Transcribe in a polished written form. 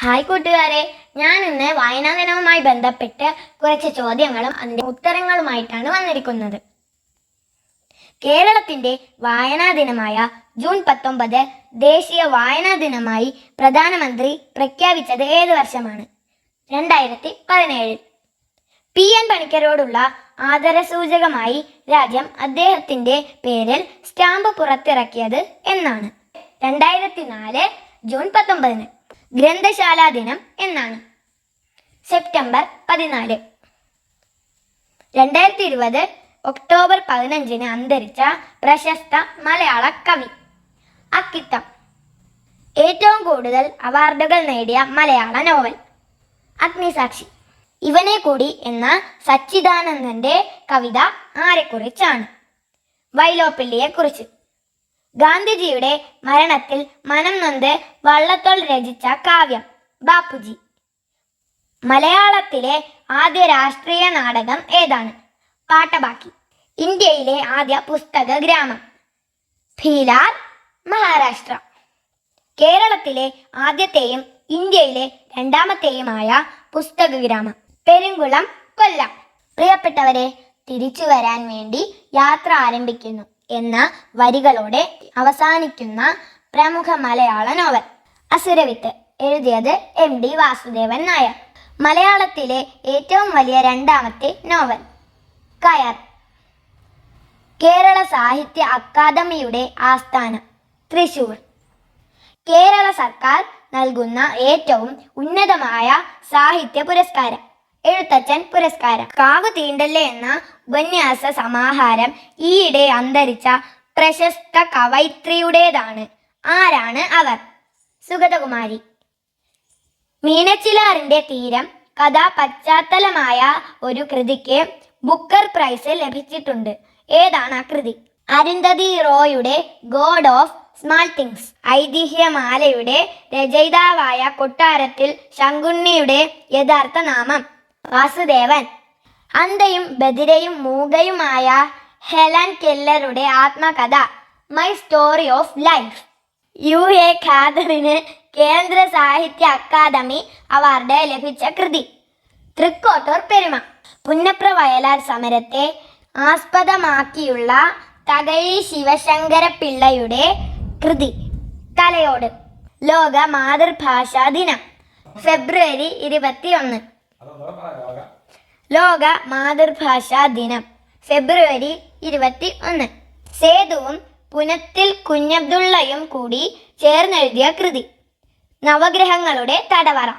Hi കൂട്ടുകാരെ, ഞാൻ ഇന്ന് വായനാ ദിനവുമായി ബന്ധപ്പെട്ട് കുറച്ച് ചോദ്യങ്ങളും അതിൻ്റെ ഉത്തരങ്ങളുമായിട്ടാണ് വന്നിരിക്കുന്നത്. കേരളത്തിൻ്റെ വായനാ ദിനമായ ജൂൺ 19 ദേശീയ വായനാ ദിനമായി പ്രധാനമന്ത്രി പ്രഖ്യാപിച്ചത് ഏത് വർഷമാണ്? 2017. PN പണിക്കരോടുള്ള ആദരസൂചകമായി രാജ്യം അദ്ദേഹത്തിൻ്റെ പേരിൽ സ്റ്റാമ്പ് പുറത്തിറക്കിയത് എന്നാണ്? 2004 ജൂൺ 19. ഗ്രന്ഥശാലാ ദിനം എന്നാണ്? സെപ്റ്റംബർ 14. 2020 ഒക്ടോബർ 15 അന്തരിച്ച പ്രശസ്ത മലയാള കവി അക്കിത്തം. ഏറ്റവും കൂടുതൽ അവാർഡുകൾ നേടിയ മലയാള നോവൽ അഗ്നിസാക്ഷി. ഇവനെ കൂടി എന്ന സച്ചിദാനന്ദന്റെ കവിത ആരെക്കുറിച്ചാണ്? വൈലോപ്പിള്ളിയെക്കുറിച്ച്. ഗാന്ധിജിയുടെ മരണത്തിൽ മനം നൊന്ത് വള്ളത്തോൾ രചിച്ച കാവ്യം ബാപ്പുജി. മലയാളത്തിലെ ആദ്യ രാഷ്ട്രീയ നാടകം ഏതാണ്? പാട്ടബാക്കി. ഇന്ത്യയിലെ ആദ്യ പുസ്തക ഗ്രാമം ഭീലാർ, മഹാരാഷ്ട്ര. കേരളത്തിലെ ആദ്യത്തെയും ഇന്ത്യയിലെ രണ്ടാമത്തെയുമായ പുസ്തക ഗ്രാമം പെരുങ്കുളം, കൊല്ലം. പ്രിയപ്പെട്ടവരെ, തിരിച്ചു വരാൻ വേണ്ടി യാത്ര ആരംഭിക്കുന്നു എന്ന വരികളോടെ അവസാനിക്കുന്ന പ്രമുഖ മലയാള നോവൽ അസുരവിത്ത്. എഴുതിയത് MD വാസുദേവൻ നായർ. മലയാളത്തിലെ ഏറ്റവും വലിയ രണ്ടാമത്തെ നോവൽ കയർ. കേരള സാഹിത്യ അക്കാദമിയുടെ ആസ്ഥാനം തൃശൂർ. കേരള സർക്കാർ നൽകുന്ന ഏറ്റവും ഉന്നതമായ സാഹിത്യ പുരസ്കാരം എഴുത്തച്ഛൻ പുരസ്കാരം. കാവ് തീണ്ടല്ലേ എന്ന ഉപന്യാസ സമാഹാരം ഈയിടെ അന്തരിച്ച പ്രശസ്ത കവയിത്രിയുടേതാണ്. ആരാണ് അവർ? സുഗതകുമാരി. മീനച്ചിലാറിന്റെ തീരം കഥാ പശ്ചാത്തലമായ ഒരു കൃതിക്ക് ബുക്കർ പ്രൈസ് ലഭിച്ചിട്ടുണ്ട്. ഏതാണ് ആ കൃതി? അരുന്ധതി റോയുടെ ഗോഡ് ഓഫ് സ്മാൾ തിങ്സ്. ഐതിഹ്യമാലയുടെ രചയിതാവായ കൊട്ടാരത്തിൽ ശങ്കുണ്ണിയുടെ യഥാർത്ഥ നാമം വാസുദേവൻ. അന്ധയും ബധിരയും മൂകയുമായ ഹെലൻ കെല്ലറുടെ ആത്മകഥ my story of life. UA ഖാദറിന് കേന്ദ്ര സാഹിത്യ അക്കാദമി അവാർഡ് ലഭിച്ച കൃതി തൃക്കോട്ടൂർ പെരുമ. പുന്നപ്ര വയലാർ സമരത്തെ ആസ്പദമാക്കിയുള്ള തകഴി ശിവശങ്കരപിള്ളയുടെ കൃതി തലയോട്. ലോക മാതൃഭാഷാ ദിനം ഫെബ്രുവരി 21. ലോക മാതൃഭാഷാ ദിനം ഫെബ്രുവരി 21. സേതുവും പുനത്തിൽ കുഞ്ഞബ്ദുള്ളയും കൂടി ചേർന്നെഴുതിയ കൃതി നവഗ്രഹങ്ങളുടെ തടവറ.